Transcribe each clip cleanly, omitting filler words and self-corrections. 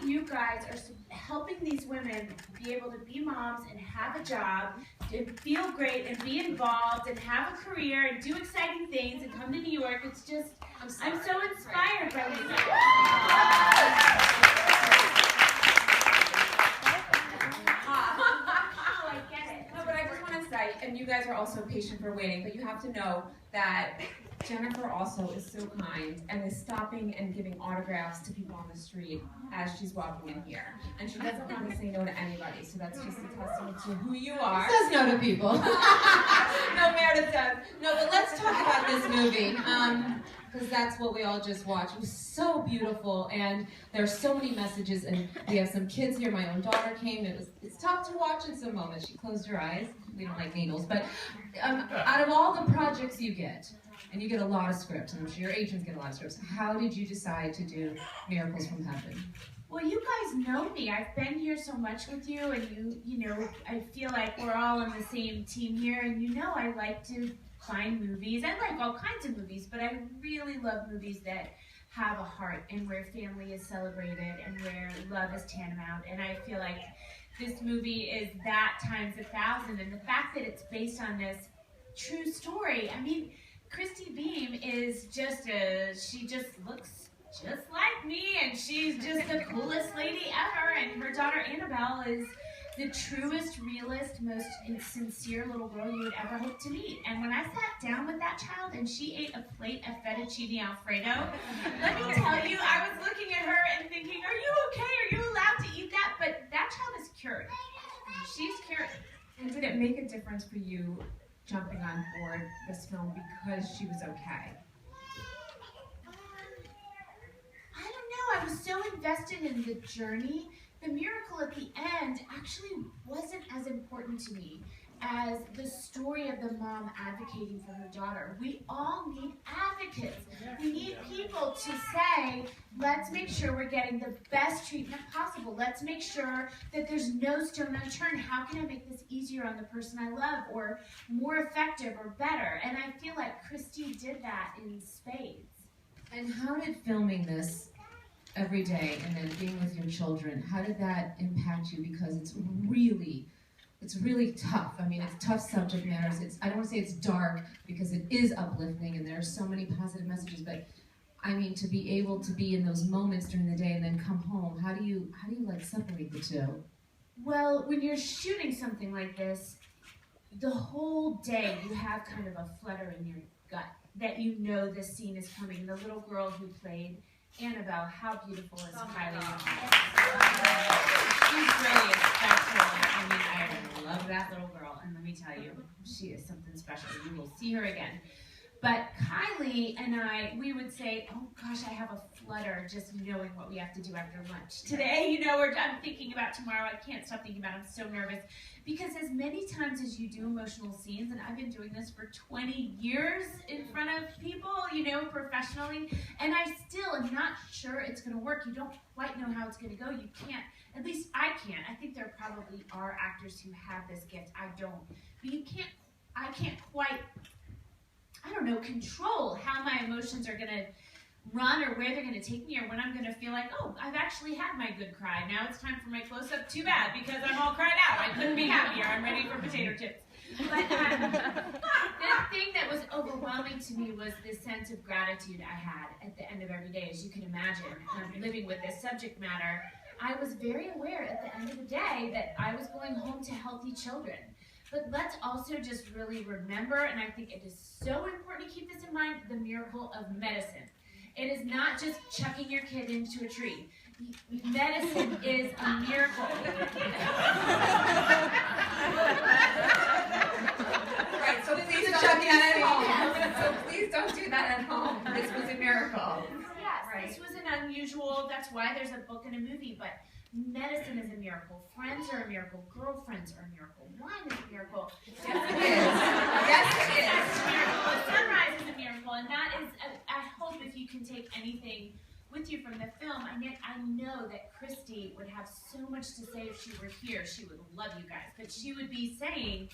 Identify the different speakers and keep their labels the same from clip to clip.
Speaker 1: you guys are helping these women be able to be moms and have a job, and feel great and be involved and have a career and do exciting things and come to New York. It's just, I'm so inspired by you guys. I get it.
Speaker 2: No, but I just want to say, and you guys are also patient for waiting, but you have to know that Jennifer also is so kind and is stopping and giving autographs to people on the street as she's walking in here. And she doesn't want to say no to anybody, so that's just a testament to who you are.
Speaker 3: She says no to people.
Speaker 2: No, Meredith does. No, but let's talk about this movie, because that's what we all just watched. It was so beautiful, and there's so many messages, and we have some kids here. My own daughter came. It's tough to watch in some moments. She closed her eyes. We don't like needles, but out of all the projects you get, and you get a lot of scripts, and I'm sure your agents get a lot of scripts, how did you decide to do Miracles from Heaven?
Speaker 1: Well, you guys know me. I've been here so much with you, and you know, I feel like we're all on the same team here, and you know I like to find movies. I like all kinds of movies, but I really love movies that have a heart and where family is celebrated and where love is tantamount, and I feel like this movie is that times 1,000, and the fact that it's based on this true story, I mean, Christy Beam is she just looks just like me, and she's just the coolest lady ever, and her daughter Annabelle is the truest, realest, most sincere little girl you would ever hope to meet. And when I sat down with that child and she ate a plate of fettuccine Alfredo, let me tell you, I was looking at her and thinking, are you okay? Are you allowed to eat that? But that child is cured. She's cured.
Speaker 2: And did it make a difference for you jumping on board this film because she was okay?
Speaker 1: I don't know. I was so invested in the journey. The miracle at the end actually wasn't as important to me as the story of the mom advocating for her daughter. We all need advocates. We need people to say, let's make sure we're getting the best treatment possible. Let's make sure that there's no stone unturned. How can I make this easier on the person I love, or more effective or better? And I feel like Christy did that in spades.
Speaker 3: And how did filming this every day and then being with your children, how did that impact you? Because it's really tough. I mean, it's tough subject matters. I don't want to say it's dark because it is uplifting and there are so many positive messages, but I mean, to be able to be in those moments during the day and then come home, how do you like separate the two?
Speaker 1: Well, when you're shooting something like this, the whole day you have kind of a flutter in your gut that you know this scene is coming. The little girl who played Annabelle, how beautiful is Kylie? She's really special. I mean, I love that little girl, and let me tell you, she is something special. You will see her again. But Kylie and I, we would say, oh gosh, I have a flutter just knowing what we have to do after lunch. Today, you know, I'm thinking about tomorrow. I can't stop thinking about it. I'm so nervous. Because as many times as you do emotional scenes, and I've been doing this for 20 years in front of people, you know, professionally, and I still am not sure it's going to work. You don't quite know how it's going to go. You can't, at least I can't. I think there probably are actors who have this gift. I don't. But I can't quite, I don't know, control how my emotions are going to run or where they're going to take me or when I'm going to feel like, oh, I've actually had my good cry. Now it's time for my close-up. Too bad, because I'm all cried out. I couldn't be happier. I'm ready for potato chips. But the thing that was overwhelming to me was the sense of gratitude I had at the end of every day. As you can imagine, living with this subject matter, I was very aware at the end of the day that I was going home to healthy children. But let's also just really remember, and I think it is so important to keep this in mind, the miracle of medicine. It is not just chucking your kid into a tree. Medicine is a miracle.
Speaker 2: Right, so please don't do that at home. So please don't do that at home. This was a miracle.
Speaker 1: Yes,
Speaker 2: right.
Speaker 1: This was an unusual, that's why there's a book and a movie, but medicine is a miracle. Friends are a miracle. Girlfriends are a miracle. Wine is a miracle.
Speaker 2: Yes, it is. Yes, it is.
Speaker 1: It's a miracle. A sunrise is a miracle. And that is, I hope if you can take anything with you from the film, I know that Christy would have so much to say if she were here. She would love you guys. But she would be saying,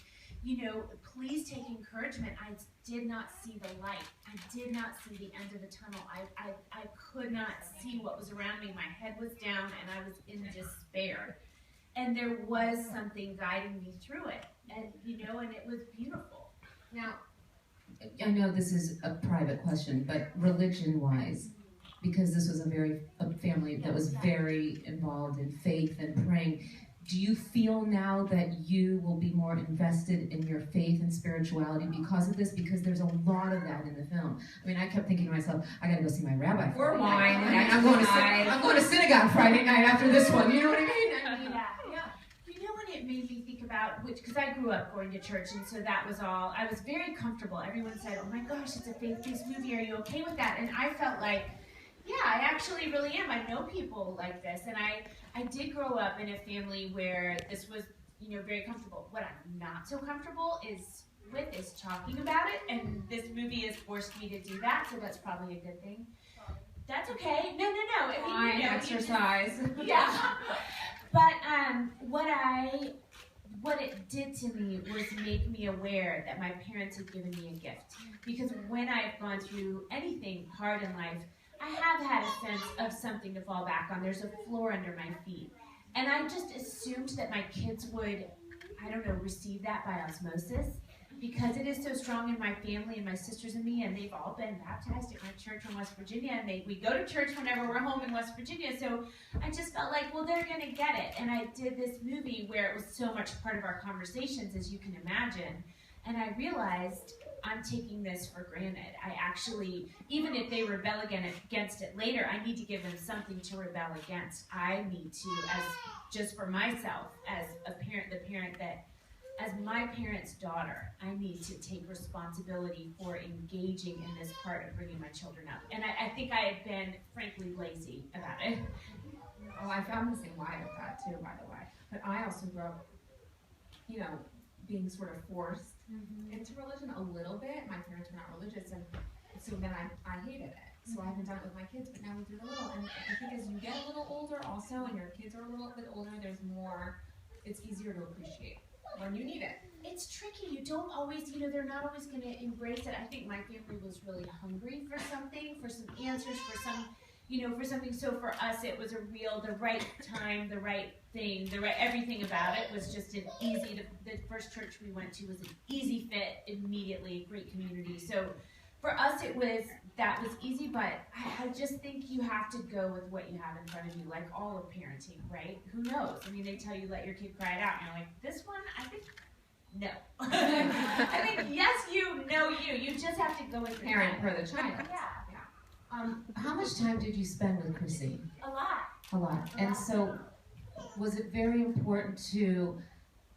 Speaker 1: please take encouragement. I did not see the light. I did not see the end of the tunnel. I could not see what was around me. My head was down and I was in despair. And there was something guiding me through it. And, and it was beautiful.
Speaker 3: Now, I know this is a private question, but religion-wise, because this was a family that was very involved in faith and praying, do you feel now that you will be more invested in your faith and spirituality because of this? Because there's a lot of that in the film. I mean, I kept thinking to myself, I got to go see my rabbi.
Speaker 2: We're wine.
Speaker 3: I'm going to synagogue Friday night after this one. You know what I mean?
Speaker 1: Yeah. When it made me think about, because I grew up going to church, and so that was all, I was very comfortable. Everyone said, oh my gosh, it's a faith-based movie. Are you okay with that? And I felt like, yeah, I actually really am. I know people like this, and I did grow up in a family where this was, very comfortable. What I'm not so comfortable is talking about it, and this movie has forced me to do that, so that's probably a good thing. That's okay. No. I mean,
Speaker 2: exercise.
Speaker 1: Yeah. But what it did to me was make me aware that my parents had given me a gift. Because when I've gone through anything hard in life, I have had a sense of something to fall back on. There's a floor under my feet. And I just assumed that my kids would, receive that by osmosis. Because it is so strong in my family and my sisters and me, and they've all been baptized at my church in West Virginia, and we go to church whenever we're home in West Virginia, so I just felt like, well, they're going to get it. And I did this movie where it was so much part of our conversations, as you can imagine, and I realized I'm taking this for granted. I actually, even if they rebel against it later, I need to give them something to rebel against. I need to, just for myself, as my parents' daughter, I need to take responsibility for engaging in this part of bringing my children up. And I think I had been, frankly, lazy about it.
Speaker 4: Oh, I found the same way with that too, by the way. But I also grew up, being sort of forced into religion a little bit. My parents were not religious, and so then I hated it. So I haven't done it with my kids, but now we do it a little. And I think as you get a little older also, and your kids are a little bit older, it's easier to appreciate when you need it.
Speaker 1: It's tricky. You don't always, they're not always going to embrace it. I think my family was really hungry for something, for some answers, for some, for something. So for us, it was the right time, the right thing, everything about it was just an easy, the first church we went to was an easy fit immediately, great community. So for us, that was easy, but I just think you have to go with what you have in front of you, like all of parenting, right? Who knows? I mean, they tell you let your kid cry it out, and you're like, this one, I think, no. I think, yes, no, you just have to go with your
Speaker 4: Parent for the child.
Speaker 1: Yeah.
Speaker 3: How much time did you spend with Chrissy?
Speaker 1: A lot.
Speaker 3: A lot. And so, was it very important to,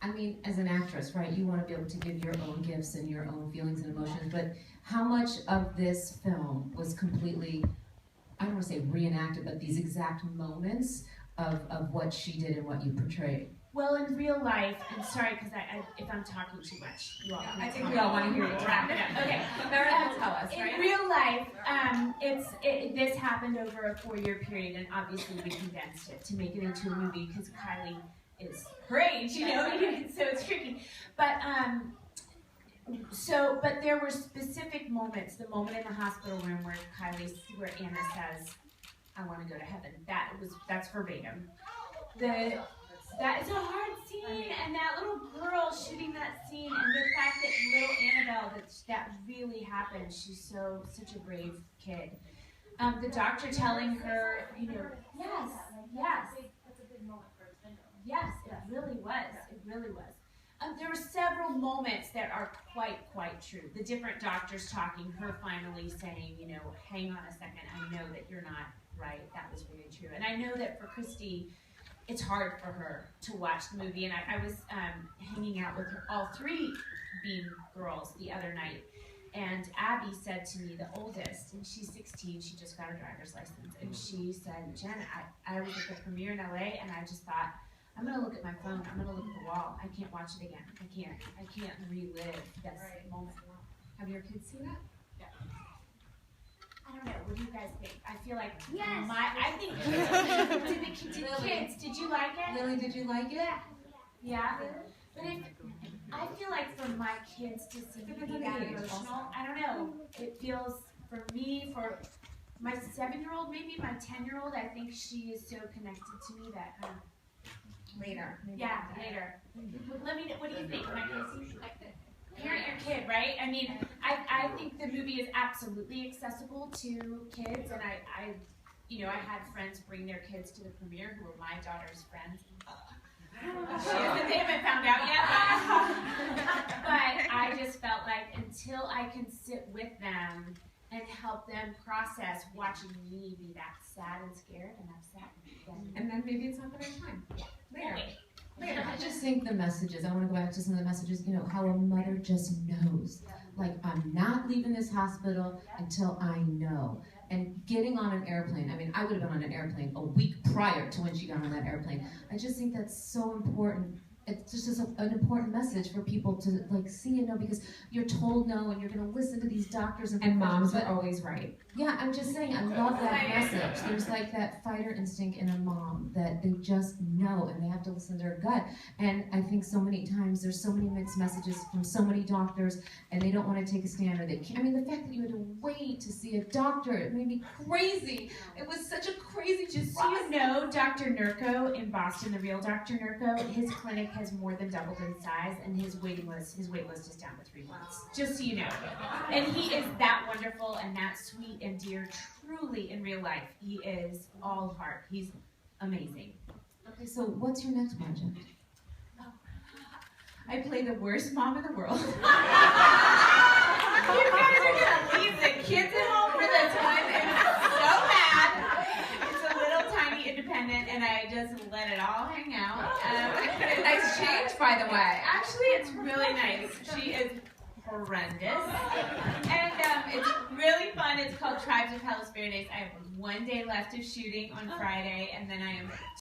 Speaker 3: as an actress, right, you want to be able to give your own gifts and your own feelings and emotions, but how much of this film was completely, I don't want to say reenacted, but these exact moments of what she did and what you portrayed?
Speaker 1: Well, in real life, and sorry because if I'm talking too much, you all can
Speaker 4: I think we all want to hear you talk.
Speaker 1: Okay.
Speaker 4: Meredith, tell us, right?
Speaker 1: In real life, this happened over a 4-year period, and obviously we condensed it to make it into a movie because Kylie is her age, so it's tricky. But but there were specific moments. The moment in the hospital room where Anna says, "I want to go to heaven." That's verbatim. That is a hard scene, and that little girl shooting that scene, and the fact that little Annabelle, that really happened. She's such a brave kid. The doctor telling her, yes.
Speaker 5: That's a big moment for a syndrome.
Speaker 1: Yes, it really was. It really was. There were several moments that are quite true. The different doctors talking, her finally saying, hang on a second, I know that you're not right. That was very true. And I know that for Christy, it's hard for her to watch the movie. And I was hanging out with all 3 Beam girls the other night. And Abby said to me, the oldest, and she's 16, she just got her driver's license. And she said, Jen, I was at the premiere in LA, and I just thought, I'm going to look at my phone. I'm going to look at the wall. I can't watch it again. I can't relive this moment.
Speaker 4: Have your kids seen it?
Speaker 1: Yeah. I don't know. What do you guys think? I feel like
Speaker 5: Yes.
Speaker 1: I think did kids, did you like it?
Speaker 4: Lily, did you like it?
Speaker 1: Yeah. But I feel like for my kids to see me be that emotional, I don't know. It feels, for me, for my 7-year-old, maybe my 10-year-old, I think she is so connected to me that
Speaker 4: Later.
Speaker 1: yeah, later. Let me know, what do you think? Am I crazy? Parent your kid, right? I mean, I think the movie is absolutely accessible to kids, and I had friends bring their kids to the premiere who were my daughter's friends. They haven't found out yet, but I just felt like until I can sit with them and help them process watching me be that sad and scared and upset,
Speaker 4: And then maybe it's not the right time. Later.
Speaker 3: I just think the messages, I want to go back to some of the messages, how a mother just knows. Like, I'm not leaving this hospital until I know. And getting on an airplane, I mean, I would have been on an airplane a week prior to when she got on that airplane. I just think that's so important. It's just an important message for people to see and know, because you're told no and you're going to listen to these doctors
Speaker 4: and moms are always right.
Speaker 3: Yeah, I'm just saying, I love that message. There's that fighter instinct in a mom that they just know and they have to listen to their gut. And I think so many times there's so many mixed messages from so many doctors and they don't want to take a stand, or they can't. I mean, the fact that you had to wait to see a doctor, it made me crazy. It was such a crazy
Speaker 1: Just so you know, Dr. Nurko in Boston, the real Dr. Nurko, his clinic has more than doubled in size, and his wait list is down to 3 months. Just so you know. And he is that wonderful and that sweet and dear, truly in real life. He is all heart. He's amazing.
Speaker 3: Okay, so what's your next project?
Speaker 1: I play the worst mom in the world. You guys are gonna leave the kids at home for this one. It's so bad. It's a little tiny independent, and I just let it all hang out.
Speaker 4: Nice change, by the way.
Speaker 1: Actually, it's really nice. She is horrendous. And it's really fun. It's called Tribes of Hell's Paradise. I have 1 day left of shooting on Friday, and then I am